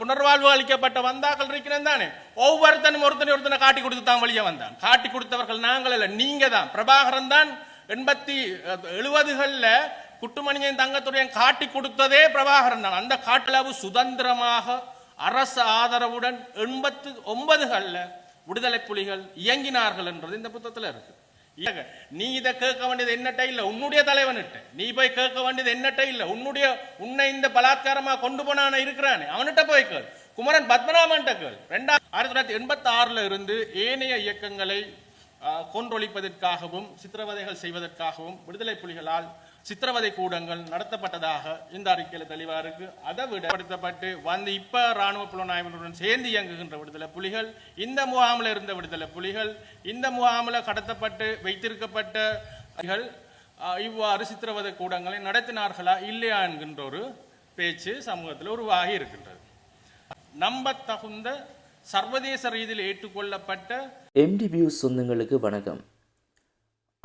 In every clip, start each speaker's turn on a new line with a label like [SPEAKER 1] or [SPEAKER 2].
[SPEAKER 1] புனர்வாழ்வு அளிக்கப்பட்ட வந்தாக்கள் இருக்கிறேன் தானே, ஒவ்வொருத்தனும் ஒருத்தனை காட்டி கொடுத்து தான் வெளியே வந்தான். காட்டி கொடுத்தவர்கள் நாங்கள் இல்லை, நீங்க தான். பிரபாகரன் தான் 70களில் குட்டுமணியன் தங்கத்துறையன் காட்டி கொடுத்ததே பிரபாகரன் தான். அந்த காட்டளவு சுதந்திரமாக அரசு ஆதரவுடன் 89களில் விடுதலை புலிகள் இயங்கினார்கள் என்றது இந்த புத்தகத்தில் இருக்கு. நீ இதை கேட்க வேண்டியது என்னட்ட இல்ல, உன்னுடைய தலைவன்கிட்ட. நீ போய் கேட்க வேண்டியது என்னட்ட இல்ல, உன்னை இந்த பலாத்காரமா கொண்டு போனான இருக்கிறானே அவன்கிட்ட போய் கேள். குமரன் பத்மநாபன் கேள். 1986 இருந்து ஏனைய இயக்கங்களை கொன்றொழிப்பதற்காகவும் சித்திரவதைகள் செய்வதற்காகவும் விடுதலை புலிகளால் சித்திரவதை கூடங்கள் நடத்தப்பட்டதாக இந்த அறிக்கையில் தெளிவா இருக்கு. அதை விடப்படுத்தப்பட்டு வந்து இப்ப ராணுவ புலனாய்வுடன் சேர்ந்து இயங்குகின்ற விடுதலை புலிகள், இந்த முகாமில் இருந்த விடுதலை புலிகள், இந்த முகாமில் கடத்தப்பட்டு வைத்திருக்கப்பட்ட இவ்வாறு சித்திரவதை கூடங்களை நடத்தினார்களா இல்லையா என்கின்ற ஒரு பேச்சு சமூகத்தில் உருவாகி இருக்கின்றது. நம்ப தகுந்த சர்வதேச ரீதியில் ஏற்றுக்கொள்ளப்பட்ட
[SPEAKER 2] MDView சொந்தங்களுக்கு வணக்கம்.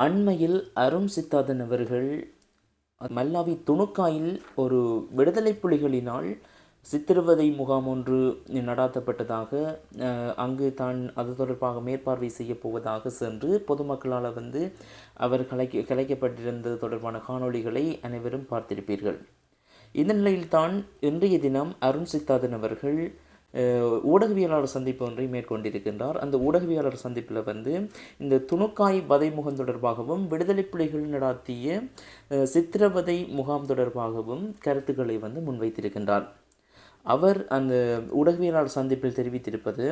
[SPEAKER 2] அண்மையில் அருண் சித்தார்த்தன் அவர்கள் மல்லாவி துணுக்காயில் ஒரு விடுதலை புலிகளினால் சித்திரவதை முகாம் ஒன்று நடாத்தப்பட்டதாக, அங்கு தான் அது தொடர்பாக மேற்பார்வை செய்ய போவதாக சென்று பொதுமக்களால் அவர் கலைக்கப்பட்டிருந்தது தொடர்பான காணொளிகளை அனைவரும் பார்த்திருப்பீர்கள். இந்த நிலையில்தான் இன்றைய தினம் அருண் சித்தார்த்தன் அவர்கள் ஊடகவியலாளர் சந்திப்பு ஒன்றை மேற்கொண்டிருக்கின்றார். அந்த ஊடகவியலாளர் சந்திப்பில் இந்த துணுக்காய் வதை முகம் தொடர்பாகவும் விடுதலை புலிகள் நடாத்திய சித்திரவதை முகாம் தொடர்பாகவும் கருத்துக்களை முன்வைத்திருக்கின்றார். அவர் அந்த ஊடகவியலாளர் சந்திப்பில் தெரிவித்திருப்பது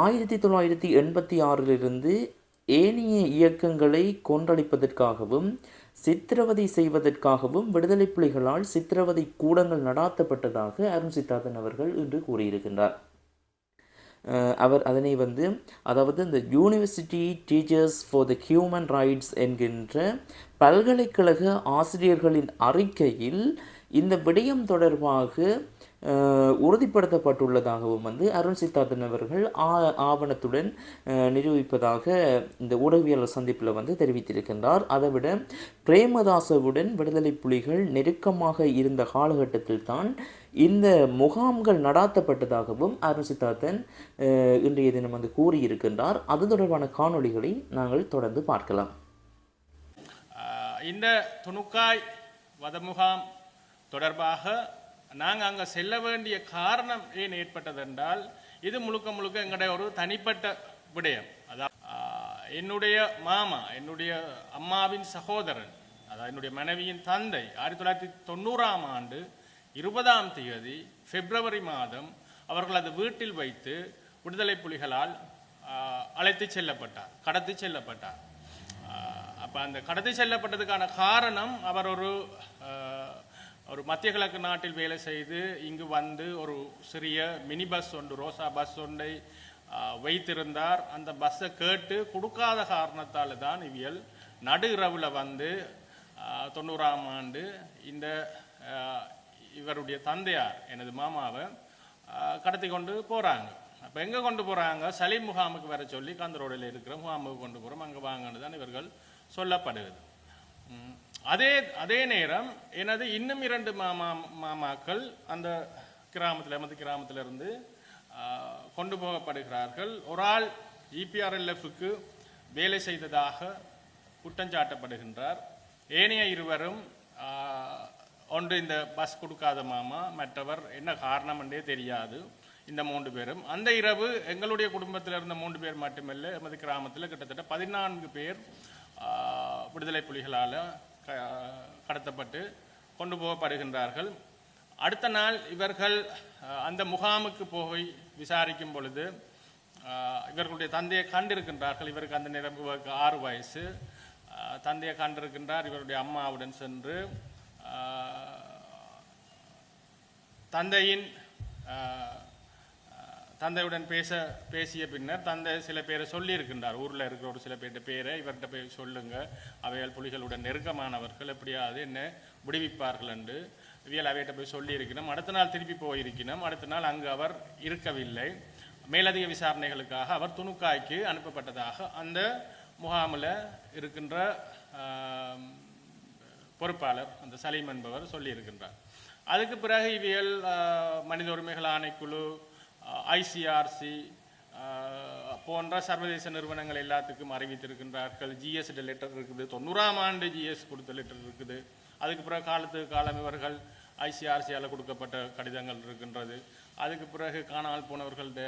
[SPEAKER 2] 1986 ஏனைய இயக்கங்களை கொன்றளிப்பதற்காகவும் சித்திரவதை செய்வதற்காகவும் விடுதலை புலிகளால் சித்திரவதை கூடங்கள் நடாத்தப்பட்டதாக அருண் சித்தார்த்தன் அவர்கள் இன்று கூறியிருக்கின்றார். அவர் அதனை அதாவது இந்த university teachers for the human rights என்கின்ற பல்கலைக்கழக ஆசிரியர்களின் அறிக்கையில் இந்த விடயம் தொடர்பாக உறுதிப்படுத்தப்பட்டுள்ளதாகவும் அருண் சித்தார்த்தன் அவர்கள் ஆவணத்துடன் நிரூபிப்பதாக இந்த ஊடகவியலாளர் சந்திப்பில் தெரிவித்திருக்கின்றார். அதைவிட பிரேமதாசவுடன் விடுதலை புலிகள் நெருக்கமாக இருந்த காலகட்டத்தில் தான் இந்த முகாம்கள் நடாத்தப்பட்டதாகவும் அருண் சித்தார்த்தன் இன்றைய தினம் கூறியிருக்கின்றார். அது தொடர்பான காணொளிகளை நாங்கள் தொடர்ந்து பார்க்கலாம்.
[SPEAKER 1] இந்த துணுக்காய் வதமுகாம் தொடர்பாக நாங்கள் அங்கே செல்ல வேண்டிய காரணம் ஏன் ஏற்பட்டது என்றால், இது முழுக்க எங்களுடைய ஒரு தனிப்பட்ட விடயம். அதாவது என்னுடைய மாமா, என்னுடைய அம்மாவின் சகோதரன், அதாவது என்னுடைய மனைவியின் தந்தை 1990ஆம் ஆண்டு 20ஆம் தேதி பிப்ரவரி மாதம் அவர்கள் அது வீட்டில் வைத்து விடுதலை புலிகளால் அழைத்து செல்லப்பட்டார், கடத்தி செல்லப்பட்டார். அப்போ அந்த கடத்தி செல்லப்பட்டதுக்கான காரணம், அவர் ஒரு மத்திய கிழக்கு நாட்டில் வேலை செய்து இங்கு ஒரு சிறிய மினி பஸ் ஒன்று, ரோசா பஸ் ஒன்றை வைத்திருந்தார். அந்த பஸ்ஸை கேட்டு கொடுக்காத காரணத்தால் தான் இவியல் நடு இரவில் 90ஆம் ஆண்டு இந்த இவருடைய தந்தையார் எனது மாமாவை கடத்தி கொண்டு போகிறாங்க. அப்போ எங்கே கொண்டு போகிறாங்க? சலீம் முகாமுக்கு வர சொல்லி கந்தரோடையில் இருக்கிற முகாமுக்கு கொண்டு போகிறோம், அங்கே வாங்கன்னு தான் இவர்கள் சொல்லப்படுகிறது. அதே நேரம் எனது இன்னும் 2 மாமாக்கள் அந்த கிராமத்திலிருந்து கொண்டு போகப்படுகிறார்கள். ஒரு ஆள் EPRLF-க்கு வேலை செய்ததாக குற்றஞ்சாட்டப்படுகின்றார். ஏனைய இருவரும், ஒன்று இந்த பஸ் கொடுக்காத மாமா, மற்றவர் என்ன காரணம் என்றே தெரியாது. இந்த 3 பேரும் அந்த இரவு எங்களுடைய குடும்பத்தில் இருந்த 3 பேர் மட்டுமல்ல, எமது கிராமத்தில் கிட்டத்தட்ட 14 பேர் விடுதலை புலிகளால் கடத்தப்பட்டு கொண்டு போகப்படுகின்றார்கள். அடுத்த நாள் இவர்கள் அந்த முகாமுக்கு போய் விசாரிக்கும் பொழுது இவர்களுடைய தந்தையை கண்டிருக்கின்றார்கள். இவருக்கு அந்த நேரம் 6 வயசு. தந்தையை கண்டிருக்கின்றார். இவருடைய அம்மாவுடன் சென்று தந்தையுடன் பேசிய பின்னர் தந்தை சில பேரை சொல்லியிருக்கின்றார். ஊரில் இருக்கிற ஒரு சில பேர்கிட்ட பேரை இவர்கிட்ட போய் சொல்லுங்க, அவையால் புலிகளுடன் நெருக்கமானவர்கள், எப்படியாவது என்ன விடுவிப்பார்கள் என்று இவையால் அவையிட்ட போய் சொல்லியிருக்கணும். அடுத்த நாள் திருப்பி போயிருக்கணும். அடுத்த நாள் அங்கு அவர் இருக்கவில்லை. மேலதிக விசாரணைகளுக்காக அவர் துணுக்காய்க்கு அனுப்பப்பட்டதாக அந்த முகாமில் இருக்கின்ற பொறுப்பாளர் அந்த சலீம் என்பவர் சொல்லியிருக்கின்றார். அதுக்கு பிறகு இவியல் மனித உரிமைகள் ஆணைக்குழு, ஐசிஆர்சி போன்ற சர்வதேச நிறுவனங்கள் எல்லாத்துக்கும் அறிவித்திருக்கின்றார்கள். ஜிஎஸ் லெட்டர் இருக்குது, 90ஆம் ஆண்டு ஜிஎஸ் கொடுத்த லெட்டர் இருக்குது. அதுக்கு பிறகு காலத்துக்கு காலம் இவர்கள் ஐசிஆர்சியால் கொடுக்கப்பட்ட கடிதங்கள் இருக்கின்றது. அதுக்கு பிறகு காணாமல் போனவர்கள்ட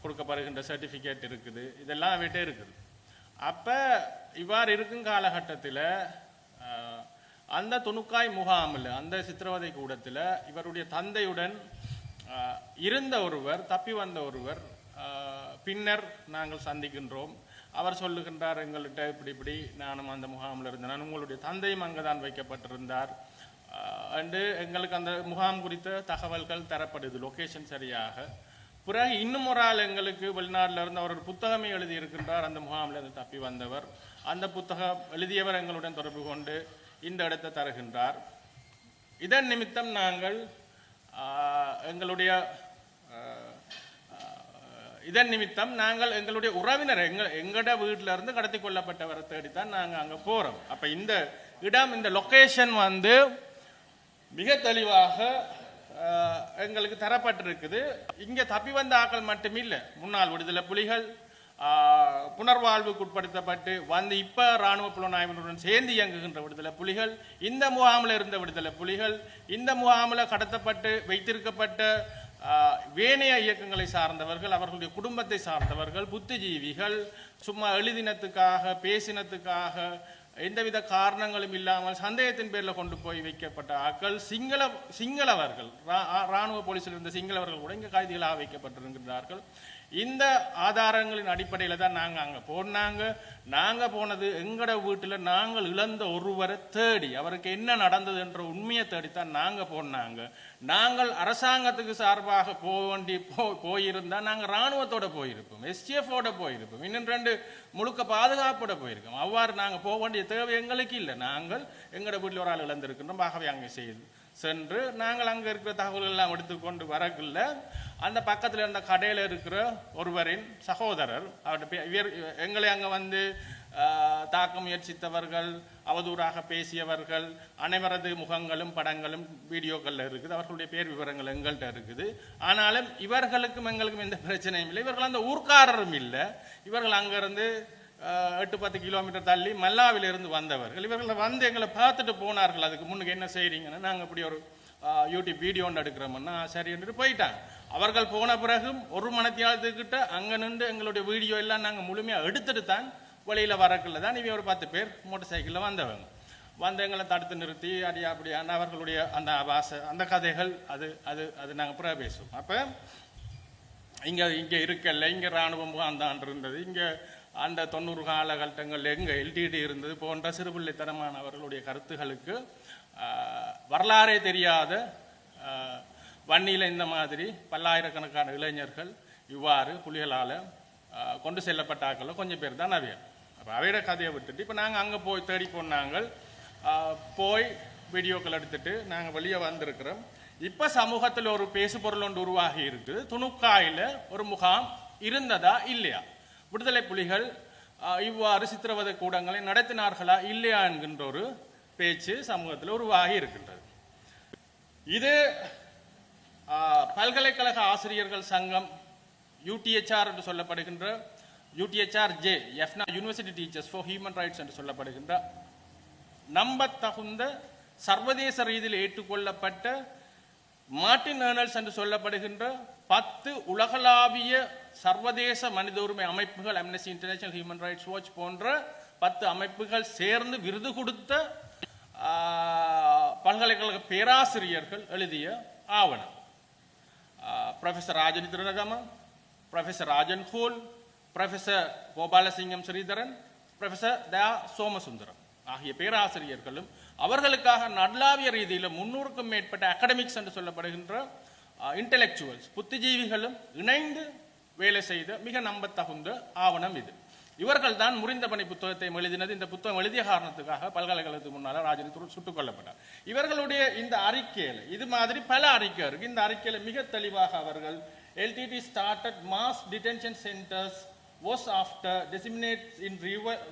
[SPEAKER 1] கொடுக்கப்படுகின்ற சர்டிஃபிகேட் இருக்குது. இதெல்லாம் விட்டே இருக்குது. அப்போ இவ்வாறு இருக்கும் காலகட்டத்தில் அந்த துணுக்காய் முகாமில், அந்த சித்திரவதை கூடத்தில் இவருடைய தந்தையுடன் இருந்த ஒருவர், தப்பி வந்த ஒருவர் பின்னர் நாங்கள் சந்திக்கின்றோம். அவர் சொல்லுகின்றார், எங்கள்கிட்ட இப்படி நானும் அந்த முகாமில் இருந்தேன், உங்களுடைய தந்தையும் அங்கே தான் வைக்கப்பட்டிருந்தார் அண்டு எங்களுக்கு அந்த முகாம் குறித்த தகவல்கள் தரப்படுது, லொக்கேஷன் சரியாக. பிறகு இன்னும் ஒரு ஆள் எங்களுக்கு வெளிநாட்டில் இருந்து அவர் ஒரு புத்தகமே எழுதியிருக்கின்றார், அந்த முகாமில் இருந்து தப்பி வந்தவர். அந்த புத்தகம் எழுதியவர் எங்களுடன் தொடர்பு கொண்டு இந்த இடத்தை தருகின்றார். இதன் நிமித்தம் நாங்கள் எங்களுடைய உறவினர் எங்கட வீட்டில இருந்து கடத்தி கொள்ளப்பட்டவரை தேடித்தான் நாங்கள் அங்கே போகிறோம். அப்போ இந்த இடம், இந்த லொக்கேஷன் வந்து மிக தெளிவாக எங்களுக்கு தரப்பட்டிருக்குது. இங்கே தப்பி வந்த ஆக்கள் மட்டுமில்லை, முன்னாள் விடுதலை புலிகள் புனர்வாழ்வுக்கு உட்படுத்தப்பட்டு வந்து இப்போ இராணுவ புலனாய்வினுடன் சேர்ந்து இயங்குகின்ற விடுதலை புலிகள், இந்த முகாமில் இருந்த விடுதலை புலிகள், இந்த முகாமில் கடத்தப்பட்டு வைத்திருக்கப்பட்ட வேணைய இயக்கங்களை சார்ந்தவர்கள், அவர்களுடைய குடும்பத்தை சார்ந்தவர்கள், புத்திஜீவிகள், சும்மா எழுதினத்துக்காக பேசினத்துக்காக எந்தவித காரணங்களும் இல்லாமல் சந்தேகத்தின் பேரில் கொண்டு போய் வைக்கப்பட்ட ஆக்கள் சிங்களவர்கள், இராணுவ போலீஸில் இருந்த சிங்களவர்கள் கூட இங்கே கைதிகளாக வைக்கப்பட்டிருக்கிறார்கள். இந்த ஆதாரங்களின் அடிப்படையில் தான் நாங்கள் அங்கே போனாங்க. நாங்கள் போனது எங்கட வீட்டில் நாங்கள் இழந்த ஒருவரை தேடி, அவருக்கு என்ன நடந்தது என்ற உண்மையை தேடித்தான் நாங்கள் போனாங்க. நாங்கள் அரசாங்கத்துக்கு சார்பாக போயிருந்தால் நாங்கள் இராணுவத்தோட போயிருப்போம், எஸ்டிஎஃபோட போயிருப்போம், இன்னும் 2 முழுக்க பாதுகாப்போட போயிருக்கோம். அவ்வாறு நாங்கள் போக வேண்டிய தேவை எங்களுக்கு இல்லை. நாங்கள் எங்கட வீட்டில் ஒரு ஆள் இழந்திருக்கின்றோம், ஆகவே அங்கே சென்று நாங்கள் அங்கே இருக்கிற தகவல்கள் எல்லாம் எடுத்துக்கொண்டு வரக்குள்ள அந்த பக்கத்தில் இருந்த கடையில் இருக்கிற ஒருவரின் சகோதரர், அவருடைய எங்களை அங்கே வந்து தாக்க முயற்சித்தவர்கள், அவதூறாக பேசியவர்கள் அனைவரது முகங்களும் படங்களும் வீடியோக்களில் இருக்குது. அவர்களுடைய பேர் விவரங்கள் எங்கள்கிட்ட இருக்குது. ஆனாலும் இவர்களுக்கும் எங்களுக்கும் எந்த பிரச்சனையும் இல்லை. இவர்கள் அந்த ஊர்க்காரரும் இல்லை. இவர்கள் அங்கேருந்து 8-10 கிலோமீட்டர் தள்ளி மல்லாவிலிருந்து வந்தவர்கள். இவர்கள் வந்து எங்களை பார்த்துட்டு போனார்கள். அதுக்கு முன்னுக்கு என்ன செய்கிறீங்கன்னா, நாங்கள் இப்படி ஒரு யூடியூப் வீடியோ ஒன்று எடுக்கிறோம்னா சரி என்று போயிட்டாங்க. அவர்கள் போன பிறகும் 1 மணித்தியாலத்துக்கிட்ட அங்கே நின்று எங்களுடைய வீடியோ எல்லாம் நாங்கள் முழுமையாக எடுத்துட்டு தான் வழியில் வரக்குள்ள தான் இவங்க ஒரு 10 பேர் மோட்டர் சைக்கிளில் வந்தவங்க. வந்து எங்களை தடுத்து நிறுத்தி அப்படியான அவர்களுடைய அந்த அந்த கதைகள் அது அது அது நாங்கள் பிறகு பேசுவோம். அப்போ இங்கே இருக்கல, இங்கே இராணுவம் அந்த ஆண்டு இருந்தது, இங்கே அந்த 90 காலகட்டங்கள் எங்கே எல்டிடி இருந்தது போன்ற சிறுபிள்ளைத்தனமான அவர்களுடைய கருத்துகளுக்கு வரலாறே தெரியாத வன்னியில் இந்த மாதிரி பல்லாயிரக்கணக்கான இளைஞர்கள் இவ்வாறு புலிகளால் கொண்டு செல்லப்பட்டாக்கள் கொஞ்சம் பேர் தான் அவையர். அப்போ அவையோட கதையை விட்டுட்டு இப்போ நாங்கள் அங்கே போய் தேடி போனாங்கள், போய் வீடியோக்கள் எடுத்துட்டு நாங்கள் வெளியே வந்திருக்கிறோம். இப்போ சமூகத்தில் ஒரு பேசு பொருள் ஒன்று உருவாகி இருக்குது. துணுக்காயில் ஒரு முகாம் இருந்ததா இல்லையா, விடுதலை புலிகள் இவ்வாறு சித்திரவதை கூடங்களை நடத்தினார்களா இல்லையா என்கின்ற ஒரு பேச்சு சமூகத்தில் உருவாகி இருக்கின்றது. இது பல்கலைக்கழக ஆசிரியர்கள் சங்கம் UTHR என்று சொல்லப்படுகின்ற UTHRJ, university teachers for human rights என்று சொல்லப்படுகின்ற நம்பத்தகுந்த சர்வதேச ரீதியில் ஏற்றுக்கொள்ளப்பட்ட மார்டின் ஏர்னல்ஸ் என்று சொல்லப்படுகின்ற 10 உலகளாவிய சர்வதேச மனித உரிமை அமைப்புகள், amnesty international, human rights watch போன்ற 10 அமைப்புகள் சேர்ந்து விருது கொடுத்த பல்கலைக்கழக பேராசிரியர்கள் எழுதிய ஆவணம். Professor Rajan Thiranagama, professor Rajan Hoole, professor Gopalasingam Sritharan, professor Daya Somasundaram ஆகிய பேராசிரியர்களும் அவர்களுக்காக நட்லாவிய ரீதியில் 300க்கும் மேற்பட்ட அகடமிக்ஸ் என்று சொல்லப்படுகின்ற இன்டெலெக்சுவல்ஸ், புத்திஜீவிகளும் இணைந்து வேலை செய்த மிக நம்பத்தகுந்த ஆவணம் இது. இவர்கள் தான் முறிந்த பணி புத்தகத்தை எழுதினது. இந்த புத்தகம் எழுதிய காரணத்துக்காக பல்கலைக்கழகத்துக்கு முன்னால் ராஜனித்தூர் சுட்டுக் கொல்லப்பட்டார். இவர்களுடைய இந்த அறிக்கையில் இது மாதிரி பல அறிக்கை இருக்கு. இந்த அறிக்கையில் மிக தெளிவாக அவர்கள் LTT started mass detention centers was after disseminates in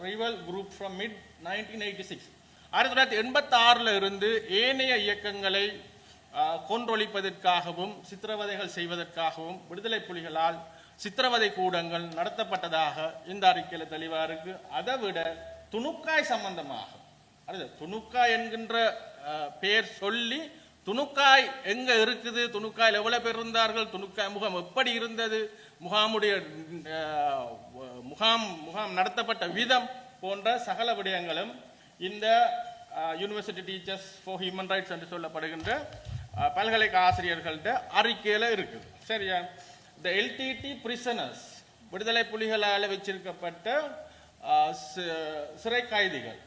[SPEAKER 1] rival group from mid 1986. 1986 இருந்து ஏனைய இயக்கங்களை கொன்றொழிப்பதற்காகவும் சித்திரவதைகள் செய்வதற்காகவும் விடுதலை புலிகளால் சித்திரவதை கூடங்கள் நடத்தப்பட்டதாக இந்த அறிக்கையில் தெளிவாக இருக்கு. அதை விட துணுக்காய் சம்பந்தமாக துணுக்காய் என்கின்ற பெயர் சொல்லி துணுக்காய் எங்க இருக்குது, துணுக்காயில் எவ்வளவு பேர் இருந்தார்கள், துணுக்காய் முகாம் எப்படி இருந்தது, முகாமுடைய முகாம் நடத்தப்பட்ட விதம் போன்ற சகல விடயங்களும் இந்த university teachers for human rights என்று சொல்லப்படுகின்ற பல்கலைக்கழக ஆசிரியர்கள்ட்ட அறிக்கையில இருக்குது. சரியா? த எல்டிடி பிரிசனர்ஸ், விடுதலை புலிகளால் வச்சிருக்கப்பட்ட சிறை கைதிகள்.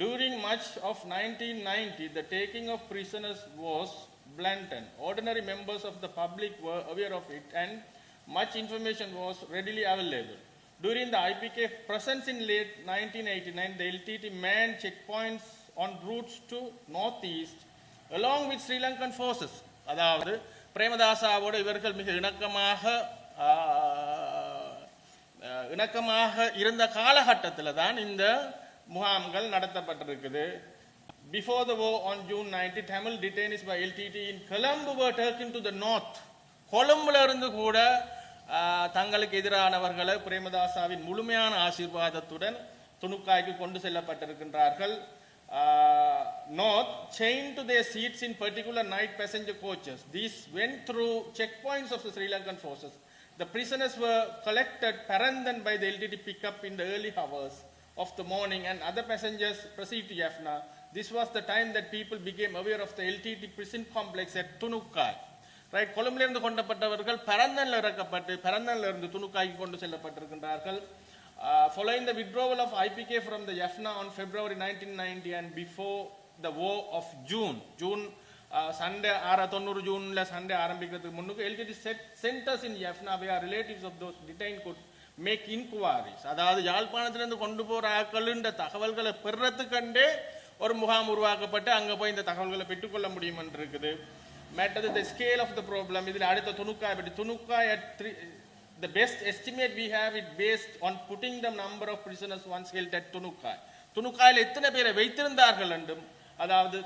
[SPEAKER 1] During much of 1990, the taking of prisoners was blatant. Ordinary members of the public were aware of it and much information was readily available. During the IPK presence in late 1989, the LTT manned checkpoints on routes to northeast along with Sri Lankan forces. அதாவது பிரேமதாசாவோடு இவர்கள் மிக இணக்கமாக இருந்த காலகட்டத்தில் தான் இந்த முகாம்கள் நடத்தப்பட்டிருக்குது. Before the war on June 90, Tamil detainees by LTT in Colombo were taken to the north. கொழும்புல இருந்து கூட தங்களுக்கு எதிரானவர்களை பிரேமதாசாவின் முழுமையான ஆசீர்வாதத்துடன் துணுக்காய்க்கு கொண்டு செல்லப்பட்டிருக்கின்றார்கள். North, chained to their seats in particular night passenger coaches. These went through checkpoints of the Sri Lankan forces. The prisoners were collected Parandan by the LTT pickup in the early hours of the morning and other passengers proceed to Jaffna. This was the time that people became aware of the LTT prison complex at Tunukkai. Right? கொழும்பில் இருந்து கொண்டப்பட்டவர்கள் பரந்தன்ல இறக்கப்பட்டு பரந்தன்ல இருந்து துணுக்காய்க்கு கொண்டு செல்லப்பட்டிருக்கின்றார்கள். Following the withdrawal of IPK from the Jaffna on February 1990 and before the war of June Sunday 690 ஜூன்ல Sunday ஆரம்பிக்கிறதுக்கு முன்னுக்கு LTT centers in Jaffna where relatives of those detained could make inquiries. அதாவது யாழ்ப்பாணத்திலிருந்து கொண்டு போற ஆட்களுன்ற தகவல்களை பெறத்துக்கண்டே ஒரு முகாம் உருவாக்கப்பட்டு அங்க போய் இந்த தகவல்களை பெற்றுக்கொள்ள முடியும் என்று இருக்குது. Matter the scale of the problem. இதில் அடுத்த Thunukkai at the best estimate we have it based on putting the number of prisoners once held at துணுக்காயில் எத்தனை பேரை வைத்திருந்தார்கள் என்றும், அதாவது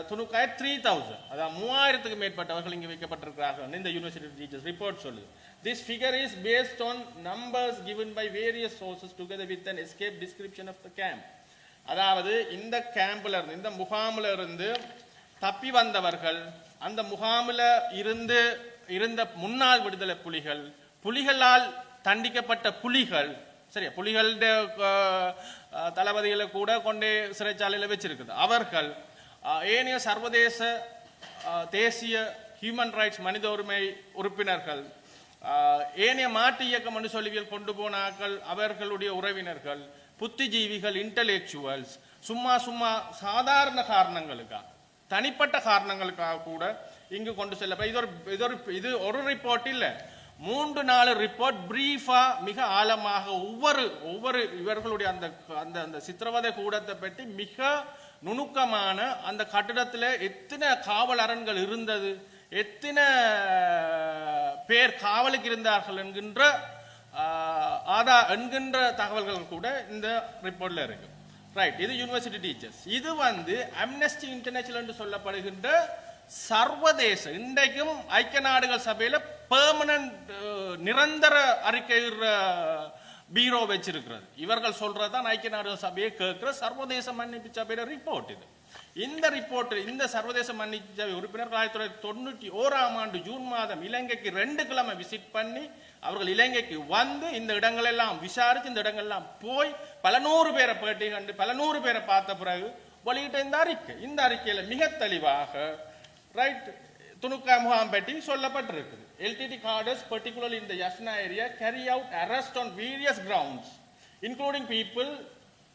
[SPEAKER 1] துணுக்காய் 3000, அதாவது 3000க்கு மேற்பட்டவர்கள் இங்கு வைக்கப்பட்டிருக்கிறார்கள் இந்த யூனிவர்சிட்டி டீச்சர்ஸ் ரிப்போர்ட் சொல்லுது. This figure is based on numbers given by various sources together with an escape description of the camp. அதாவது இந்த கேம்ப்ல இருந்து இந்த முகாமில் இருந்து தப்பி வந்தவர்கள், அந்த முகாமில் இருந்த முன்னாள் விடுதலை புலிகளால் தண்டிக்கப்பட்ட புலிகள், சரியா, புலிகளுடைய தளபதிகளை கூட கொண்டே சிறைச்சாலையில் வச்சிருக்குது. அவர்கள் ஏனைய சர்வதேச தேசிய ஹியூமன் ரைட்ஸ் மனித உரிமை உறுப்பினர்கள், ஏனைய மாட்டு இயக்கம் என்று சொல்லிகள் கொண்டு போனார்கள், அவர்களுடைய உறவினர்கள், புத்திஜீவிகள், இன்டலெக்சுவல்ஸ், சும்மா சாதாரண காரணங்களுக்காக, தனிப்பட்ட காரணங்களுக்காக கூட இங்கு கொண்டு செல்ல இது ஒரு ரிப்போர்ட் இல்ல, 3-4 ரிப்போர்ட் பிரீஃபா மிக ஆழமாக ஒவ்வொரு இவர்களுடைய அந்த சித்திரவதை கூடத்தை பற்றி மிக நுணுக்கமான அந்த கட்டிடத்தில் எத்தனை காவல் அரண்கள் இருந்தது, எத்தனை பேர் காவலுக்கு இருந்தார்கள் என்கின்ற தகவல்கள் கூட இந்த ரிப்போர்ட்ல இருக்கு. ரைட், இது யூனிவர்சிட்டி டீச்சர்ஸ். இது அம்னஸ்டி இன்டர்நேஷனல் என்று சொல்லப்படுகின்ற சர்வதேச, இன்றைக்கும் ஐக்கிய நாடுகள் சபையில பெர்மனன்ட் நிரந்தர அறிக்கை பீரோ வச்சிருக்கிறது. இவர்கள் சொல்றதுதான் ஐக்கிய நாடுகள் சபையை கேட்கிற சர்வதேச மன்னிப்பு சபையில ரிப்போர்ட் இது. இந்த ரிப்போர்ட் இந்த சர்வதேச மன்னிப்பு சபை உறுப்பினர் 1991 ஜூன் மாதம் இலங்கைக்கு 2 கிழமை விசிட் பண்ணி அவர்கள் இலங்கைக்கு இந்த இடங்கள் எல்லாம் விசாரிச்சு இந்த இடங்கள் எல்லாம் போய் பல நூறு பேரை பேட்டி கண்டு பல நூறு பேரை பார்த்த பிறகு வெளியிட்ட இந்த அறிக்கையில மிக தெளிவாக ரைட் துணுக்கா முகாம் பற்றி சொல்லப்பட்டிருக்குது. LTT cadres, particularly in the Jaffna area, carry out arrests on various grounds, including people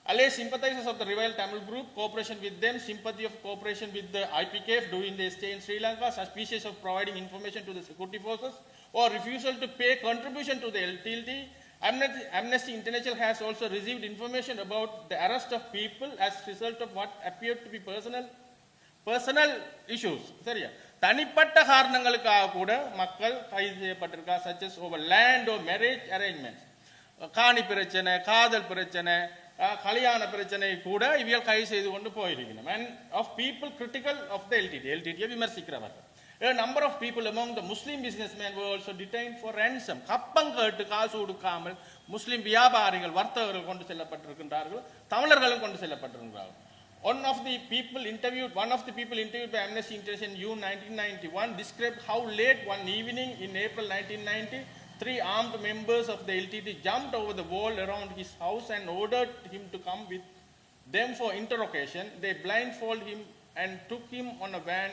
[SPEAKER 1] alleged sympathizers of the rival Tamil group, cooperation with them, sympathy of cooperation with the IPKF during their stay in Sri Lanka, suspicious of providing information to the security forces, or refusal to pay contribution to the LTT. Amnesty International has also received information about the arrest of people as a result of what appeared to be personal issues. சரியா, தனிப்பட்ட காரணங்களுக்காக கூட மக்கள் கைது செய்யப்பட்டிருக்கா, such as over land or marriage arrangements, காணி பிரச்சனை, காதல் பிரச்சனை, கல்யாண பிரச்சனை கூட இவியல் கைது செய்து கொண்டு போயிருக்கணும். And of people critical of the LTT விமர்சிக்கிறவர்கள். A number of people among the Muslim businessmen were also detained for ransom. கப்பம் கேட்டு காசு கொடுக்காமல் முஸ்லிம் வியாபாரிகள் வர்த்தகர்கள் கொண்டு செல்லப்பட்டிருக்கின்றார்கள், தமிழர்களும் கொண்டு செல்லப்பட்டிருக்கிறார்கள். One of the people interviewed by Amnesty International in June 1991 described how late one evening in April 1990, 3 armed members of the LTT jumped over the wall around his house and ordered him to come with them for interrogation. They blindfolded him and took him on a van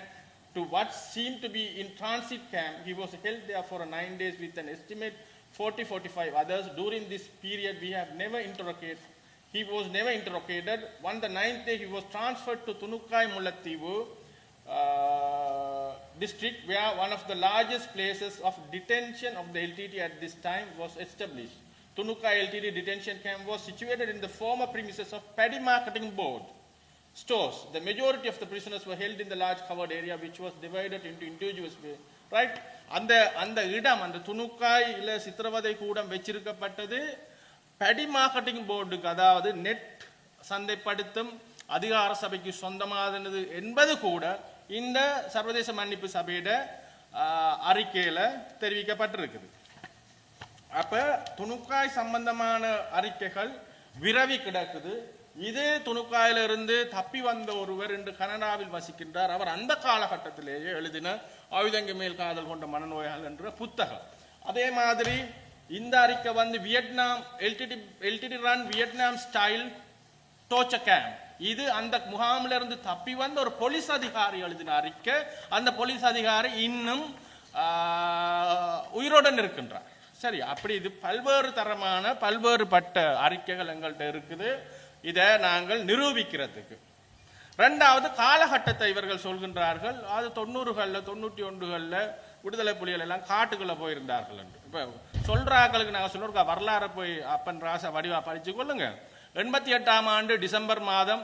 [SPEAKER 1] to what seemed to be in transit camp. He was held there for 9 days with an estimate 40-45 others. During this period, he was never interrogated. On the 9th day, he was transferred to Tunukai Mulattivu district, where one of the largest places of detention of the LTT at this time was established. Tunukai LTT detention camp was situated in the former premises of Paddy Marketing Board stores. The majority of the prisoners were held in the large covered area, which was divided into individuals. Right? அந்த இடம், அந்த துணுக்காய் இல்ல சித்திரவதை கூடம் வச்சிருக்கப்பட்டது படி marketing போர்டுக்கு, அதாவது net சந்தைப்படுத்தும் அதிகார சபைக்கு சொந்தமானது என்பது கூட இந்த சர்வதேச மன்னிப்பு சபையிட அறிக்கையில தெரிவிக்கப்பட்டிருக்குது. அப்ப துணுக்காய் சம்பந்தமான அறிக்கைகள் விரவி கிடக்குது. இது துணுக்காயிலிருந்து தப்பி வந்த ஒருவர் இன்று கனடாவில் வசிக்கின்றார். அவர் அந்த காலகட்டத்திலேயே எழுதின ஆயுதங்க மேல் காதல் கொண்ட மனநோயால் என்ற புத்தகம். அதே மாதிரி இந்த அறிக்கை வந்து Vietnam LTD run Vietnam style torture camp. இது அந்த முகாமில் இருந்து தப்பி வந்த ஒரு போலீஸ் அதிகாரி எழுதின அறிக்கை. அந்த போலீஸ் அதிகாரி இன்னும் உயிரோடன் இருக்கின்றார். சரி, அப்படி இது பல்வேறு தரமான பல்வேறுபட்ட அறிக்கைகள் எங்கள்கிட்ட இருக்குது. இதை நாங்கள் நிரூபிக்கிறதுக்கு ரெண்டாவது காலகட்டத்தை இவர்கள் சொல்கின்றார்கள். அது 90களில் 91களில் விடுதலை புலிகள் எல்லாம் காட்டுக்குள்ளே போயிருந்தார்கள் என்று. இப்போ சொல்கிறார்களுக்கு நாங்கள் சொல்லுறோம், வரலாறு போய் அப்பன் ராசா வடிவா படித்து கொள்ளுங்க. 88ஆம் ஆண்டு டிசம்பர் மாதம்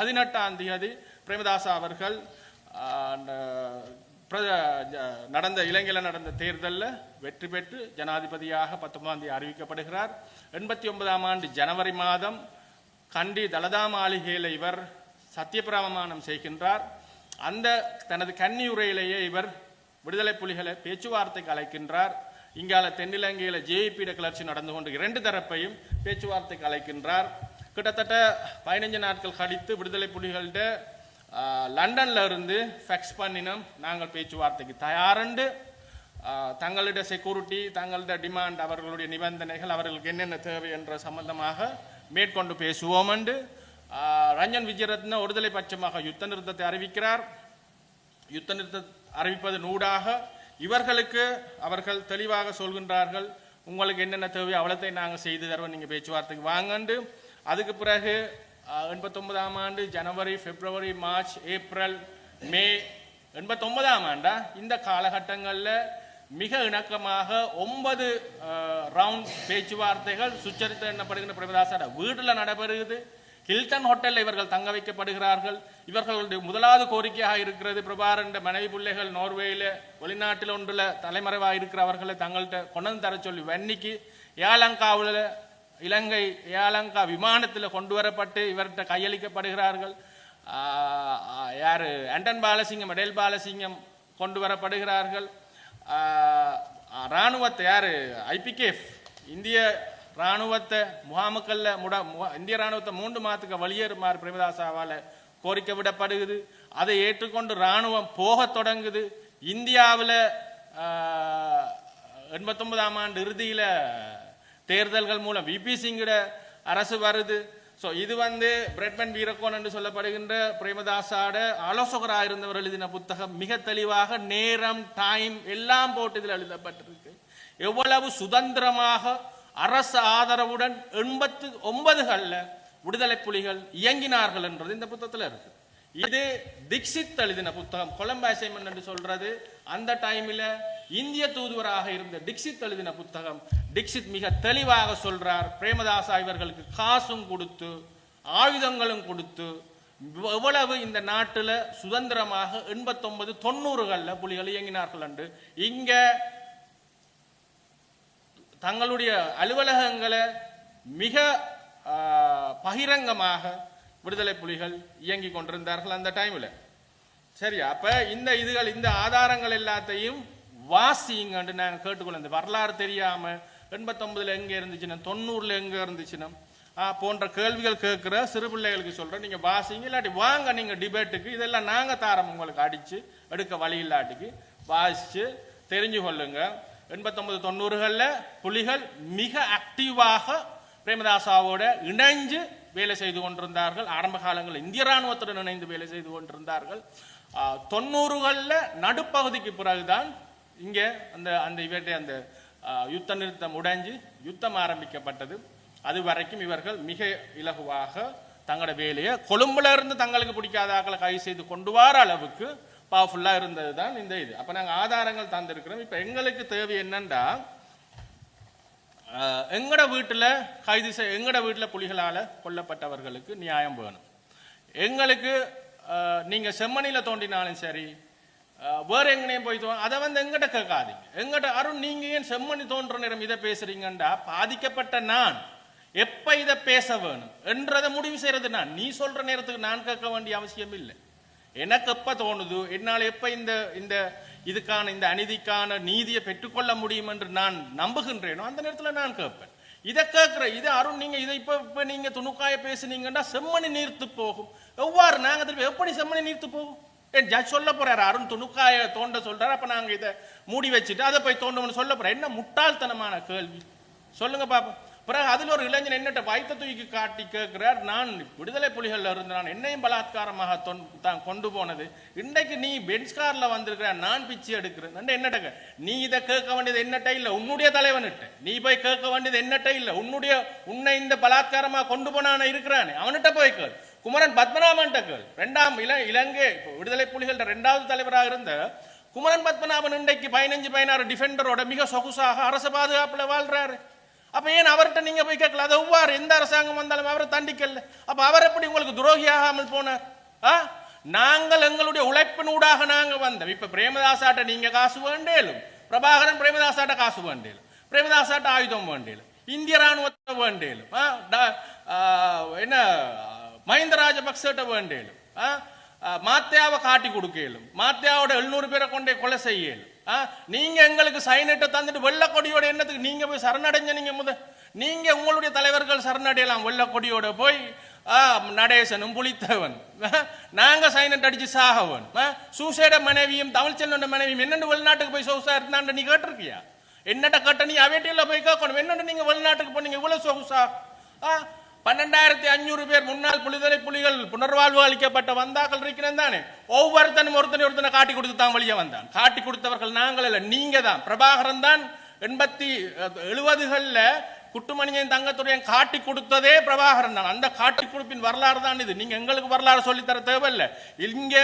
[SPEAKER 1] 18ஆம் தேதி பிரேமதாசா அவர்கள் இலங்கையில் நடந்த தேர்தலில் வெற்றி பெற்று ஜனாதிபதியாக 19ஆம் தேதி அறிவிக்கப்படுகிறார். 89ஆம் ஆண்டு ஜனவரி மாதம் கண்டி தலதா மாளிகையில் இவர் சத்தியப்பிரமாணம் செய்கின்றார். அந்த தனது கன்னியுரையிலேயே இவர் விடுதலை புலிகளை பேச்சுவார்த்தைக்கு அழைக்கின்றார். இங்கால தென்னிலங்கையில் ஜேபி கிளர்ச்சி நடந்து கொண்டு 2 தரப்பையும் பேச்சுவார்த்தைக்கு அழைக்கின்றார். கிட்டத்தட்ட 15 நாட்கள் கழித்து விடுதலை புலிகள்ட லண்டன்ல இருந்து ஃபேக்ஸ் பண்ணினோம், நாங்கள் பேச்சுவார்த்தைக்கு தயாரண்டு, தங்களுடைய செக்யூரிட்டி, தங்களுடைய டிமாண்ட், அவர்களுடைய நிபந்தனைகள், அவர்களுக்கு என்னென்ன தேவை என்ற சம்பந்தமாக மேற்கொண்டு பேசுவோம் என்று ரஞ்சன் விஜயரத்ன ஒருதலை பட்சமாக யுத்த நிறுத்தத்தை அறிவிக்கிறார். யுத்த நிறுத்தம் அறிவிப்பது நூடாக இவர்களுக்கு அவர்கள் தெளிவாக சொல்கின்றார்கள், உங்களுக்கு என்னென்ன தேவையோ அவ்வளத்தை நாங்கள் செய்து தருவோம், நீங்கள் பேச்சுவார்த்தைக்கு வாங்கண்டு. அதுக்கு பிறகு 89ஆம் ஆண்டு ஜனவரி, பிப்ரவரி, மார்ச், ஏப்ரல், மே 89ஆம் ஆண்டா இந்த காலகட்டங்களில் மிக இணக்கமாக 9 ரவுண்ட் பேச்சுவார்த்தைகள் சுச்சரித்து எண்ணப்படுகின்ற பிரேமதாசோட வீட்டில் நடைபெறுகிறது. ஹில்டன் ஹோட்டலில் இவர்கள் தங்க வைக்கப்படுகிறார்கள். இவர்களுடைய முதலாவது கோரிக்கையாக இருக்கிறது, பிரபாரன் மனைவி பிள்ளைகள் நோர்வேயில் வெளிநாட்டில் ஒன்றில் தலைமறைவாக இருக்கிறவர்களை தங்கள்கிட்ட கொண்டு தர சொல்லி வன்னிக்கு ஏலங்காவில் இலங்கை ஏலங்கா விமானத்தில் கொண்டு வரப்பட்டு இவர்கிட்ட கையளிக்கப்படுகிறார்கள். யார் ஆண்டன் பாலசிங்கம், எடேல் பாலசிங்கம் கொண்டு வரப்படுகிறார்கள். இராணுவத்தை யார் ஐபிகேஃப் இந்திய இராணுவத்தை முகாமுக்கல்ல இந்திய இராணுவத்தை 3 மாதத்துக்கு வெளியேறுமாறு பிரேமதாசாவால் கோரிக்கை விடப்படுகிறது. அதை ஏற்றுக்கொண்டு இராணுவம் போக தொடங்குது. இந்தியாவில் 89ஆம் ஆண்டு இறுதியில் தேர்தல்கள் மூலம் விபி சிங்கிட அரசு வருது. ஸோ இது வந்து பிரெட்மன் வீரக்கோன் என்று சொல்லப்படுகின்ற பிரேமதாசாட ஆலோசகராக இருந்தவர் எழுதின புத்தகம். மிக தெளிவாக நேரம், டைம் எல்லாம் போட்டு இதில் எழுதப்பட்டிருக்கு. எவ்வளவு சுதந்திரமாக அரசு ஆதரவுடன் 89களில் விடுதலை புலிகள் இயங்கினார்கள் என்றது இந்த புத்தகத்தில் இருக்கு. இது தீக்ஷித் எழுதின புத்தகம், கொலம்போ அசைன்மென்ட் என்று சொல்றது. அந்த டைமில் இந்திய தூதுவராக இருந்த தீக்ஷித் எழுதின புத்தகம். தீக்ஷித் மிக தெளிவாக சொல்றார், பிரேமதாசா இவர்களுக்கு காசும் கொடுத்து ஆயுதங்களும் கொடுத்து எவ்வளவு இந்த நாட்டில் சுதந்திரமாக 89, 90களில் புலிகள் இயங்கினார்கள் என்று. இங்க தங்களுடைய அலுவலகங்களை மிக பகிரங்கமாக விடுதலை புலிகள் இயங்கி கொண்டிருந்தார்கள் அந்த டைமில். சரி, அப்போ இந்த ஆதாரங்கள் எல்லாத்தையும் வாசிங்கன்னு நாங்கள் கேட்டுக்கொள்ள. இந்த வரலாறு தெரியாமல் 89 எங்கே இருந்துச்சுன்னா 90 எங்கே இருந்துச்சுன்னா போன்ற கேள்விகள் கேட்குற சிறு பிள்ளைகளுக்கு சொல்கிறேன், நீங்கள் வாசிங்க, இல்லாட்டி வாங்க நீங்கள் டிபேட்டுக்கு, இதெல்லாம் நாங்கள் தாரம் உங்களுக்கு அடித்து எடுக்க வழி இல்லாட்டிக்கு வாசித்து தெரிஞ்சு கொள்ளுங்க. 89 90களில் புலிகள் மிக ஆக்டிவாக பிரேமதாசாவோட இணைஞ்சு வேலை செய்து கொண்டிருந்தார்கள். ஆரம்ப காலங்களில் இந்திய இராணுவத்துடன் இணைந்து வேலை செய்து கொண்டிருந்தார்கள். 90களில் நடுப்பகுதிக்கு பிறகுதான் இங்கே அந்த யுத்த நிறுத்தம் உடைஞ்சு யுத்தம் ஆரம்பிக்கப்பட்டது. அது வரைக்கும் இவர்கள் மிக இலகுவாக தங்களோட வேலையை கொழும்புல இருந்து தங்களுக்கு பிடிக்காத ஆக்களை கைது செய்து கொண்டு வர அளவுக்கு பவர்ஃபுல்லாக இருந்தது தான் இந்த இது. அப்போ நாங்கள் ஆதாரங்கள் தந்திருக்கிறோம். இப்போ எங்களுக்கு தேவை என்னன்னா, எங்கட வீட்டில் எங்கட வீட்டில் புலிகளால் கொல்லப்பட்டவர்களுக்கு நியாயம் வேணும். எங்களுக்கு நீங்கள் செம்மணியில் தோண்டினாலும் சரி, வேறு எங்கனையும் போய் அதை எங்கிட்ட கேட்காதீங்க. எங்கிட்ட அருண் நீங்கள் ஏன் செம்மணி தோன்ற நேரம் இதை பேசுறீங்கண்டா, பாதிக்கப்பட்ட நான் எப்ப இதை பேச வேணும் என்றதை முடிவு செய்யறது நான். நீ சொல்ற நேரத்துக்கு நான் கேட்க வேண்டிய அவசியம் இல்லை. எனக்கு எப்ப தோணுது, என்னால் எப்ப இந்த இதுக்கான இந்த அநீதிக்கான நீதியை பெற்றுக்கொள்ள முடியும் என்று நான் நம்புகின்றேனோ அந்த நேரத்தில் நான் கேட்பேன். இதை இது அருண் நீங்க இதை இப்ப நீங்க துணுக்காய பேசுனீங்கன்னா செம்மணி நீர்த்து போகும். எவ்வாறு நாங்க திருப்பி எப்படி செம்மணி நீர்த்து போகும்? ஜட்ஜ் சொல்ல போறாரு, அருண் துணுக்காய தோண்ட சொல்றாரு, அப்ப நாங்க இதை மூடி வச்சுட்டு அதை போய் தோண்டணும்னு சொல்ல போறேன். என்ன முட்டாள்தனமான கேள்வி சொல்லுங்க பாப்போம். பிறகு அதில் ஒரு இளைஞன் என்னட்ட வயிற்ற தூக்கி காட்டி கேட்கிறார், நான் விடுதலை புலிகள் இருந்து நான் என்னையும் பலாத்காரமாக தான் கொண்டு போனது, இன்றைக்கு நீ பென்ஸ் கார்ல வந்திருக்கிற, நான் பிச்சு எடுக்கிறேன் என்னட்ட. நீ இதை கேட்க வேண்டியது என்னட்ட இல்லை, உன்னுடைய தலைவன்கிட்ட. நீ போய் கேட்க வேண்டியது என்னட்ட இல்லை, உன்னை இந்த பலாத்காரமாக கொண்டு போனான இருக்கிறானே அவன்கிட்ட போய் கேள். குமரன் பத்மநாபன்ட்ட கேள். இலங்கை விடுதலை புலிகள் 2வது தலைவராக இருந்த குமரன் பத்மநாபன் இன்றைக்கு 15-16 டிஃபெண்டரோட மிக சொகுசாக அரசு பாதுகாப்புல வாழ்றாரு. அப்ப ஏன் அவர்கிட்ட நீங்க போய் கேட்கல? அதை ஒவ்வாறு எந்த அரசாங்கம் வந்தாலும் அவரை தண்டிக்கல. அப்ப அவர் எப்படி உங்களுக்கு துரோகியாகாமல் போனார்? நாங்கள் எங்களுடைய உழைப்பின் ஊடாக நாங்க வந்தோம். இப்ப பிரேமதாசாட்ட நீங்க காசு வேண்டேலும், பிரபாகரன் பிரேமதாசாட்ட காசு வேண்டேலும், பிரேமதாசாட்ட ஆயுதம் வேண்டேலும், இந்திய ராணுவத்தை வேண்டேலும், என்ன மஹிந்த ராஜபக்சட்ட வேண்டேலும், மாத்தியாவை காட்டி கொடுக்கலும், மாத்தியாவோட 700 பேரை கொண்டே கொலை செய்யலும். நீங்க எங்களுக்கு சைனட்டை தந்துட்டு வெள்ளக்கொடியோட என்னத்துக்கு நீங்க போய் சரணடைஞ்ச? நீங்க உங்களுடைய தலைவர்கள் சரணடையலாம் வெள்ளக்கொடியோட போய். நடேசனும் புலித்தவன் நாங்க சைனட் அடிச்சு சாகவன். சூசைட மனைவியும் தமிழ்ச்செல்வன் மனைவியும் என்னென்னு வெளிநாட்டுக்கு போய் சொகுசா இருந்தான்னு நீ கேட்டிருக்கியா? என்னட்ட கேட்ட நீ அவேட்டியில் போய் கேட்கணும். என்னென்னு நீங்க வெளிநாட்டுக்கு போனீங்க இவ்வளவு சொகுசா? 12,500 பேர் முன்னாள் விடுதலை புலிகள் புனர்வாழ்வு அளிக்கப்பட்ட வந்தாக்கள் இருக்கிறேன் தானே. ஒவ்வொருத்தனும் ஒருத்தனை காட்டி கொடுத்து தான் வெளியே வந்தான். காட்டி கொடுத்தவர்கள் நாங்கள் அல்ல, நீங்க தான். பிரபாகரன் தான் 70-70களில் குட்டுமணியன் தங்கத்துறையன் காட்டி கொடுத்ததே பிரபாகரன் தான். அந்த காட்டி கொடுப்பின் வரலாறு தான் இது. நீங்க எங்களுக்கு வரலாறு சொல்லித்தர தேவையில்லை. இங்க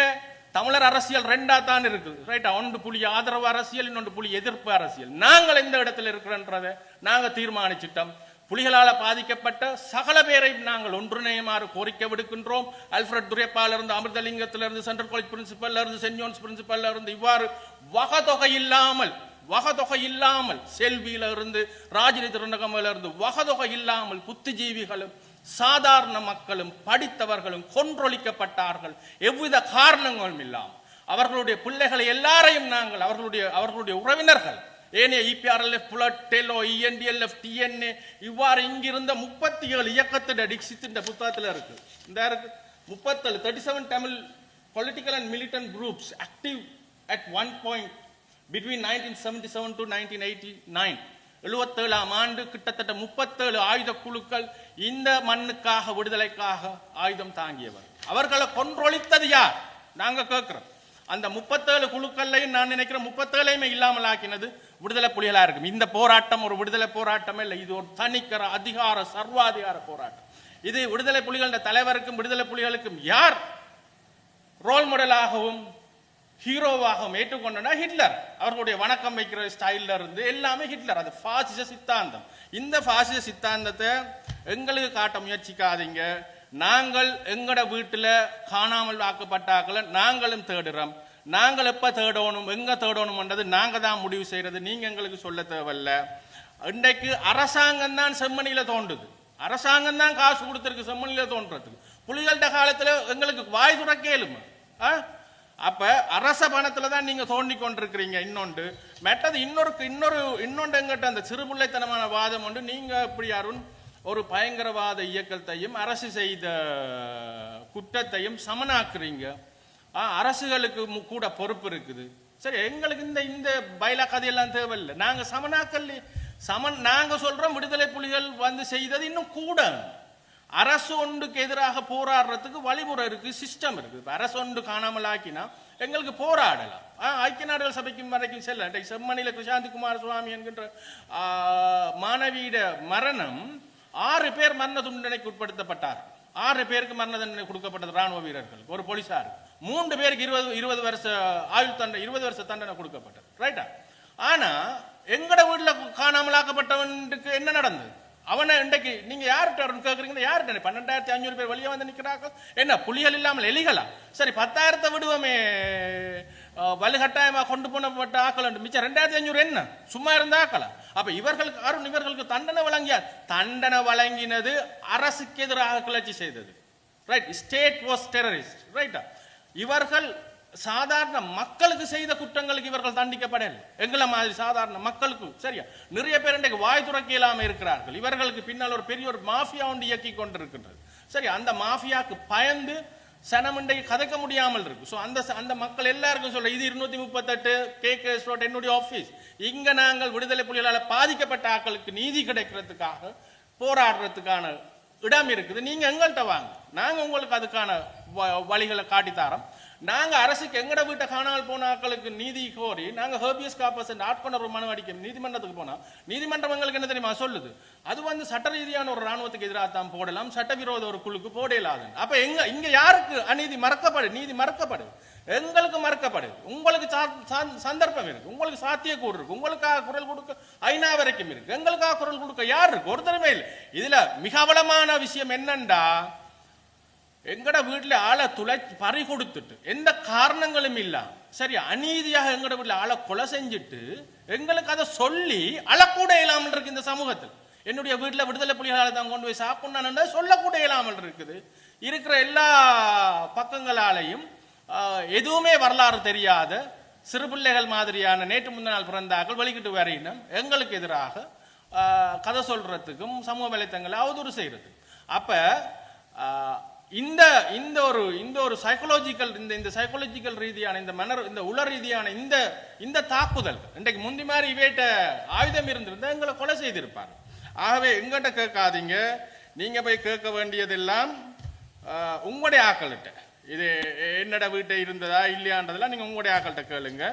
[SPEAKER 1] தமிழர் அரசியல் 2ஆ தான் இருக்குது. ரைட்டா? ஒன்று புலி ஆதரவு அரசியல், இன்னொன்று புலி எதிர்ப்பு அரசியல். நாங்கள் எந்த இடத்துல இருக்கிறோன்றதை நாங்க தீர்மானிச்சிட்டோம். புலிகளால் பாதிக்கப்பட்ட சகல பேரை நாங்கள் ஒன்றிணையுமாறு கோரிக்கை விடுக்கின்றோம். அல்ஃபிரட் துரைப்பால இருந்து, அமிர்தலிங்கத்திலிருந்து, சென்ட்ரல் காலேஜ் பிரின்சிபல்ல இருந்து, சென்ட் ஜோன்ஸ் பிரின்சிபல்ல இருந்து, இவ்வாறு வகதொகை இல்லாமல் செல்வியில இருந்து, ராஜினி திருநகமையில இருந்து வகதொகை இல்லாமல் புத்திஜீவிகளும் சாதாரண மக்களும் படித்தவர்களும் கொன்றொழிக்கப்பட்டார்கள். எவ்வித காரணங்களும் இல்லாமல் அவர்களுடைய பிள்ளைகளை எல்லாரையும் நாங்கள் அவர்களுடைய உறவினர்கள் ஏனைய EPRLF, PLOTE, TELO, ENDLF, TNA இவ்வாறு இங்கிருந்த 37 இயக்கத்தின் டிக்சித்தின் புத்தகத்தில் இருக்கு. இந்த இருக்கு 37 Tamil political and militant groups active at one point between 1977 to 1989. 77ஆம் ஆண்டு கிட்டத்தட்ட 37 ஆயுத குழுக்கள் இந்த மண்ணுக்காக, விடுதலைக்காக ஆயுதம் தாங்கியவர். அவர்களை கொன்றொழித்தது யார்? நாங்க கேட்கிறோம். அந்த 37 குழுக்கள்லையும் நான் நினைக்கிறேன் 37ஐயுமே இல்லாமல் ஆக்கினது விடுதலை புலிகளா இருக்கும். இந்த போராட்டம் ஒரு விடுதலை போராட்டமே இல்லை, இது ஒரு தனிக்கர அதிகார சர்வாதிகார போராட்டம். இது விடுதலை புலிகளின் தலைவருக்கும் விடுதலை புலிகளுக்கும் யார் ரோல் மாடலாகவும் ஹீரோவாகவும் ஏற்றுக்கொண்டனா ஹிட்லர். அவர்களுடைய வணக்கம் வைக்கிற ஸ்டைல்ல இருந்து எல்லாமே ஹிட்லர். அது பாசிச சித்தாந்தம். இந்த பாசிச சித்தாந்தத்தை எங்களுக்கு காட்ட முயற்சிக்காதீங்க. நாங்கள் எங்கட வீட்டில் காணாமல் ஆக்கப்பட்டாக்களை நாங்களும் தேடுறோம். நாங்கள் எப்ப தேடணும், எங்க தேடணும்ன்றது நாங்க தான் முடிவு செய்யறது. நீங்க எங்களுக்கு சொல்ல தேவையில்ல. இன்றைக்கு அரசாங்கம் தான் செம்மணியில தோண்டுது. அரசாங்கம் தான் காசு கொடுத்துருக்கு செம்மணில தோன்றதுக்கு. புலிகள்ட காலத்துல எங்களுக்கு வாய் துறக்கேலுமா? அப்ப அரச பணத்துல தான் நீங்க தோண்டி கொண்டிருக்கிறீங்க. இன்னொன்று மெட்டது இன்னொன்று எங்கிட்ட அந்த சிறுபிள்ளைத்தனமான வாதம் ஒன்று. நீங்க இப்படி அருண் ஒரு பயங்கரவாத இயக்கத்தையும் அரசு செய்த குற்றத்தையும் சமனாக்குறீங்க. அரசுகளுக்கு கூட பொறுப்பு இருக்குது. சரி, எங்களுக்கு இந்த பைலா கதையெல்லாம் தேவையில்லை. நாங்க சமனாக்கல் நாங்க சொல்றோம் விடுதலை புலிகள் வந்து செய்தது இன்னும் கூட. அரசு ஒன்றுக்கு எதிராக போராடுறதுக்கு வழிமுறை இருக்கு, சிஸ்டம் இருக்கு. அரசு ஒன்று காணாமல் ஆக்கினா எங்களுக்கு போராடலாம். ஐக்கிய நாடுகள் சபைக்கும் வரைக்கும் செல்ல. செம்மணியில கிருஷாந்தி குமார் சுவாமி என்கின்ற மாணவியிட மரணம் 6 பேர் மரண தண்டனைக்கு உட்படுத்தப்பட்டார். 6 பேருக்கு மரண தண்டனை கொடுக்கப்பட்டது ராணுவ வீரர்கள், ஒரு போலீசார். 3 பேருக்கு 20 வருஷ ஆயுள் தண்டனை, 20 வருஷ தண்டனை கொடுக்கப்பட்டது. ரைட்டா? ஆனா எங்கட வீட்டுல காணாமலாக்கப்பட்டவனுக்கு என்ன நடந்தது? அவனை இன்றைக்கு நீங்க யார்கிட்ட கேட்குறீங்கன்னா யார்கிட்ட 12,500 பேர் வெளியே வந்து நிற்கிறார்கள். என்ன புலிகள் இல்லாமல் எலிகளா? சரி, 10,000 விடுவோமே வலுக்கட்டாயமா கொண்டு போனப்பட்ட ஆக்கள் மிச்சம் 2,500 என்ன சும்மா இருந்த ஆக்களா? அப்ப இவர்களுக்கு தண்டனை வழங்கியார். தண்டனை வழங்கினது அரசுக்கு எதிராக கிளர்ச்சி செய்தது. ரைட்? State was terrorist. ரைட்டா? இவர்கள் சாதாரண மக்களுக்கு செய்த குற்றங்களுக்கு இவர்கள் தண்டிக்கப்படல. எங்களை மாதிரி சாதாரண மக்களுக்கு சரியா நிறைய பேர் இன்றைக்கு வாய் துறக்க இல்லாம இருக்கிறார்கள். இவர்களுக்கு பின்னால் ஒரு பெரிய ஒரு மாஃபியா ஒன்று இயக்கி கொண்டிருக்கின்றது. சரி, அந்த மாஃபியாக்கு பயந்து சனம் இன்றைக்கு கதைக்க முடியாமல் இருக்கு. ஸோ அந்த மக்கள் எல்லாருக்கும் சொல்ற இது 238 KKS ரோட் என்னுடைய ஆபீஸ். இங்க நாங்கள் விடுதலை புலிகளால் பாதிக்கப்பட்ட ஆக்களுக்கு நீதி கிடைக்கிறதுக்காக போராடுறதுக்கான இடம் இருக்குது. நீங்க எங்கள்கிட்ட வாங்க, நாங்க உங்களுக்கு அதுக்கான வழிகளை காட்டித்தாரோம். நாங்க அரசுக்கு எங்கட வீட்டை காணாமல் போன ஆக்களுக்கு நீதி கோரி நாங்க ஹேபியஸ் கார்பஸ் ஆட்கொணர்வு மனு அடிக்க நீதிமன்றத்துக்கு போனா நீதிமன்றம் எங்களுக்கு என்ன தெரியுமா சொல்லுது? அது வந்து சட்ட ரீதியான ஒரு ராணுவத்துக்கு எதிராக தான் போடலாம், சட்டவிரோத ஒரு குழுக்கு போடலாது. அப்ப இங்க யாருக்கு அநீதி மறக்கப்படுது? நீதி மறக்கப்படுது, எங்களுக்கு மறக்கப்படுது. உங்களுக்கு சந்தர்ப்பம் இருக்கு, உங்களுக்கு சாத்தியக்கூறு இருக்கு, உங்களுக்காக குரல் கொடுக்க ஐநா வரைக்கும் இருக்கு. எங்களுக்காக குரல் கொடுக்க யார் இருக்கு? ஒருத்தருமே இல்லை. இதுல மிக அவலமான விஷயம் என்னண்டா, எங்கட வீட்டுல ஆளை பறி கொடுத்துட்டு எந்த காரணங்களும் இல்ல சரி அநீதியாக எங்கட வீட்டுல ஆளை கொலை செஞ்சுட்டு எங்களுக்கு அதை சொல்லி அழக்கூட இயலாமல் இருக்கு. இந்த சமூகத்தில் என்னுடைய வீட்டுல விடுதலை புலிகளால் தான் கொண்டு போய் சாப்பிடணும் சொல்லக்கூட இயலாமல் இருக்குது. இருக்கிற எல்லா பக்கங்களாலையும் எதுவுமே வரலாறு தெரியாத சிறு பிள்ளைகள் மாதிரியான நேற்று முந்தின நாள் பிறந்தாக்கள் வெளிக்கிட்டு வரையினம் எங்களுக்கு எதிராக கதை சொல்றதுக்கும் சமூக வலைத்தங்களை அவதூறு செய்யறது. அப்ப இந்த ஒரு சைக்கோலஜிக்கல் இந்த சைக்கோலஜிக்கல் ரீதியான இந்த உள ரீதியான இந்த தாக்குதல் இன்றைக்கு முந்தி மாதிரி இவேட்ட ஆயுதம் இருந்திருந்தா எங்களை கொலை செய்திருப்பார். ஆகவே எங்கிட்ட கேட்காதீங்க, நீங்க போய் கேட்க வேண்டியதெல்லாம் உங்களுடைய ஆக்கள்கிட்ட. இது என்னோட வீட்டை இருந்ததா இல்லையான்றதெல்லாம் நீங்க உங்களுடைய ஆக்கள்கிட்ட கேளுங்க.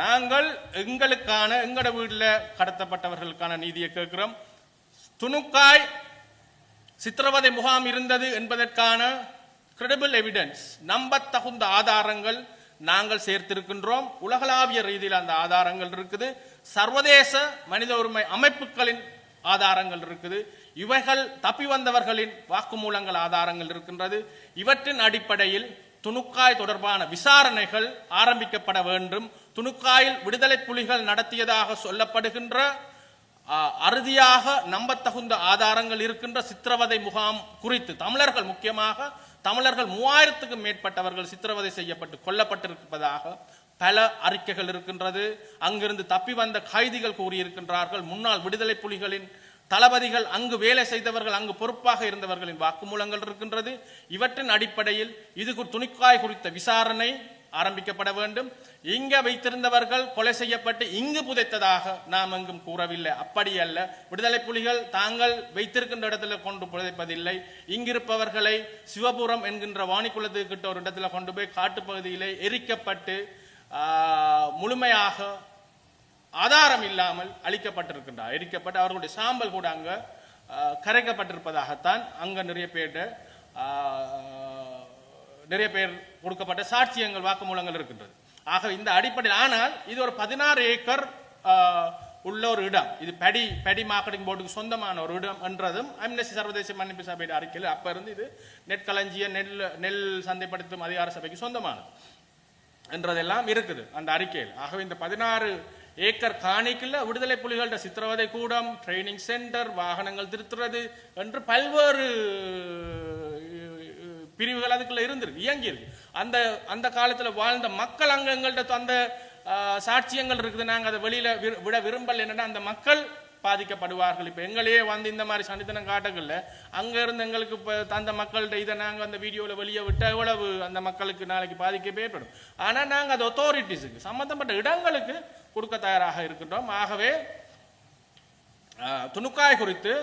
[SPEAKER 1] நாங்கள் எங்களுக்கான எங்கட வீட்டுல கடத்தப்பட்டவர்களுக்கான நீதியை கேட்கிறோம். துணுக்காய் சித்திரவதை முகாம் இருந்தது என்பதற்கான கிரெடிபிள் எவிடன்ஸ், நம்பத்தகுந்த ஆதாரங்கள் நாங்கள் சேர்த்திருக்கின்றோம். உலகளாவிய ரீதியில் அந்த ஆதாரங்கள் இருக்குது, சர்வதேச மனித உரிமை அமைப்புகளின் ஆதாரங்கள் இருக்குது, இவைகள் தப்பி வந்தவர்களின் வாக்குமூலங்கள் ஆதாரங்கள் இருக்கின்றது. இவற்றின் அடிப்படையில் துணுக்காய் தொடர்பான விசாரணைகள் ஆரம்பிக்கப்பட வேண்டும். துணுக்காயில் விடுதலை புலிகள் நடத்தியதாக சொல்லப்படுகின்ற அறுதியாக நம்பத்தகுந்த ஆதாரங்கள் இருக்கின்ற சித்திரவதை முகாம் குறித்து தமிழர்கள், முக்கியமாக தமிழர்கள் 3000க்கும் மேற்பட்டவர்கள் சித்திரவதை செய்யப்பட்டு கொல்லப்பட்டிருப்பதாக பல அறிக்கைகள் இருக்கின்றது. அங்கிருந்து தப்பி வந்த கைதிகள் கூறியிருக்கின்றார்கள். முன்னாள் விடுதலை புலிகளின் தளபதிகள், அங்கு வேலை செய்தவர்கள், அங்கு பொறுப்பாக இருந்தவர்களின் வாக்குமூலங்கள் இருக்கின்றது. இவற்றின் அடிப்படையில் இது துணிக்காய் குறித்த விசாரணை ஆரம்பிக்கப்பட வேண்டும். இங்க வைத்திருந்தவர்கள் கொலை செய்யப்பட்டு இங்கு புதைத்ததாக நாம் எங்கும் கூறவில்லை. அப்படி அல்ல. விடுதலை புலிகள் தாங்கள் வைத்திருக்கின்ற இடத்துல கொண்டு புதைப்பதில்லை. இங்கிருப்பவர்களை சிவபுரம் என்கின்ற வாணிக்குளத்துக்கிட்ட ஒரு இடத்துல கொண்டு போய் காட்டுப்பகுதியிலே எரிக்கப்பட்டு முழுமையாக ஆதாரம் இல்லாமல் அழிக்கப்பட்டிருக்கின்றார். எரிக்கப்பட்டு அவர்களுடைய சாம்பல் கூட அங்க கரைக்கப்பட்டிருப்பதாகத்தான் அங்க நிறைய பேர் கொடுக்கப்பட்ட சாட்சியங்கள் வாக்குமூலங்கள் இருக்கின்றது. ஆக இந்த அடிப்படையில், ஆனால் இது ஒரு 16 ஏக்கர் உள்ள ஒரு இடம். இது பெடி மார்க்கெட்டிங் போர்டுக்கு சொந்தமான ஒரு இடம் என்றதும் அம்னஸ்டி சர்வதேச மன்னிப்பு சபையின் அறிக்கையில் அப்ப இருந்து இது நெற்களஞ்சிய நெல் சந்தைப்படுத்தும் அதிகார சபைக்கு சொந்தமானது என்றதெல்லாம் இருக்குது அந்த அறிக்கையில். ஆகவே இந்த 16 ஏக்கர் காணிக்குள்ள விடுதலை புலிகளோட சித்திரவதை கூடம், ட்ரைனிங் சென்டர், வாகனங்கள் திருத்துறது என்று பல்வேறு பிரிவுகள் அதுக்குள்ள இருந்திருக்கு, இயங்கியிருக்கு. அந்த அந்த காலத்துல வாழ்ந்த மக்கள் அங்க எங்கள்கிட்ட அந்த சாட்சியங்கள் இருக்குது. நாங்கள் அதை வெளியில விட விரும்பல. என்னன்னா அந்த மக்கள் பாதிக்கப்படுவார்கள். இப்போ எங்களையே வந்து இந்த மாதிரி சனித்தனம் காட்டக்கல அங்க இருந்து எங்களுக்கு இப்போ அந்த மக்கள்கிட்ட இதை நாங்கள் அந்த வீடியோவில் வெளியே விட்டு எவ்வளவு அந்த மக்களுக்கு நாளைக்கு பாதிக்க ஏற்படும். ஆனால் நாங்கள் அது அத்தாரிட்டிஸுக்கு சம்பந்தப்பட்ட இடங்களுக்கு கொடுக்க தயாராக இருக்கின்றோம். ஆகவே துணுக்காய் குறித்து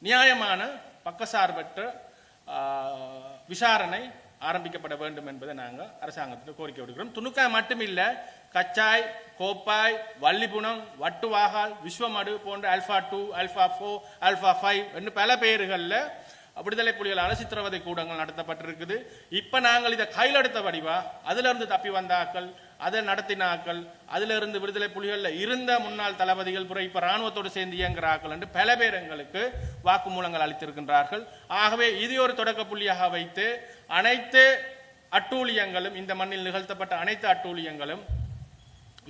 [SPEAKER 1] நியாயமான பக்கசார்பற்ற விசாரணை ஆரம்பிக்கப்பட வேண்டும் என்பதை நாங்கள் அரசாங்கத்தில் கோரிக்கை விடுக்கிறோம். துணுக்காய் மட்டுமில்லை, கச்சாய், கோப்பாய், வள்ளிபுணம், வட்டுவாகால், விஸ்வமடு போன்ற ஆல்ஃபா 2, ஆல்ஃபா 4, ஆல்ஃபா 5 என்று பல பெயர்களில் விடுதலை புலிகளால் சித்திரவதை கூடங்கள் நடத்தப்பட்டிருக்குது. இப்போ நாங்கள் இதை கையில் எடுத்த வடிவா அதிலிருந்து தப்பி வந்தாக்கள், அதை நடத்தினாக்கள், அதிலிருந்து விடுதலை புலிகளில் இருந்த முன்னாள் தளபதிகள் புற இப்போ இராணுவத்தோடு சேர்ந்து இயங்குகிறார்கள் என்று பல பேர் எங்களுக்கு வாக்குமூலங்கள் அளித்திருக்கின்றார்கள். ஆகவே இது ஒரு தொடக்க புள்ளியாக வைத்து அனைத்து அட்டூழியங்களும், இந்த மண்ணில் நிகழ்த்தப்பட்ட அனைத்து அட்டூழியங்களும்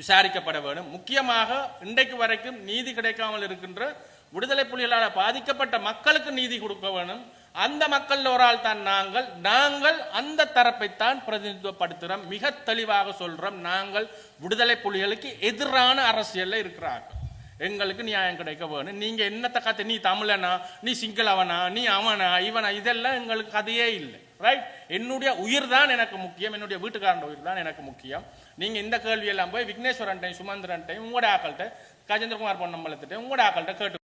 [SPEAKER 1] விசாரிக்கப்பட வேண்டும். முக்கியமாக இன்றைக்கு வரைக்கும் நீதி கிடைக்காமல் இருக்கின்ற விடுதலை புலிகளால் பாதிக்கப்பட்ட மக்களுக்கு நீதி கொடுக்க வேணும். அந்த மக்கள் ஒரு ஆள் தான் நாங்கள் அந்த தரப்பைத்தான் பிரதிநிதித்துவப்படுத்துகிறோம். மிக தெளிவாக சொல்றோம், நாங்கள் விடுதலை புலிகளுக்கு எதிரான அரசியல்ல இருக்கிறார்கள். எங்களுக்கு நியாயம் கிடைக்க வேணும். நீங்க என்னத்தை கத்து, நீ தமிழனா, நீ சிங்களவனா, நீ அவனா இவனா, இதெல்லாம் எங்களுக்கு கதையே இல்லை. ரைட்? என்னுடைய உயிர் தான் எனக்கு முக்கியம், என்னுடைய வீட்டுக்காரன் உயிர் தான் எனக்கு முக்கியம். நீங்க இந்த கேள்வியெல்லாம் போய் விக்னேஸ்வரன்ட்டையும் சுமந்திரன்ட்டையும் உங்களோட ஆக்கள்கிட்ட, கஜேந்திரகுமார் பொன்னம்பலத்திட்டையும் உங்களோட ஆக்கள்கிட்ட கேட்டு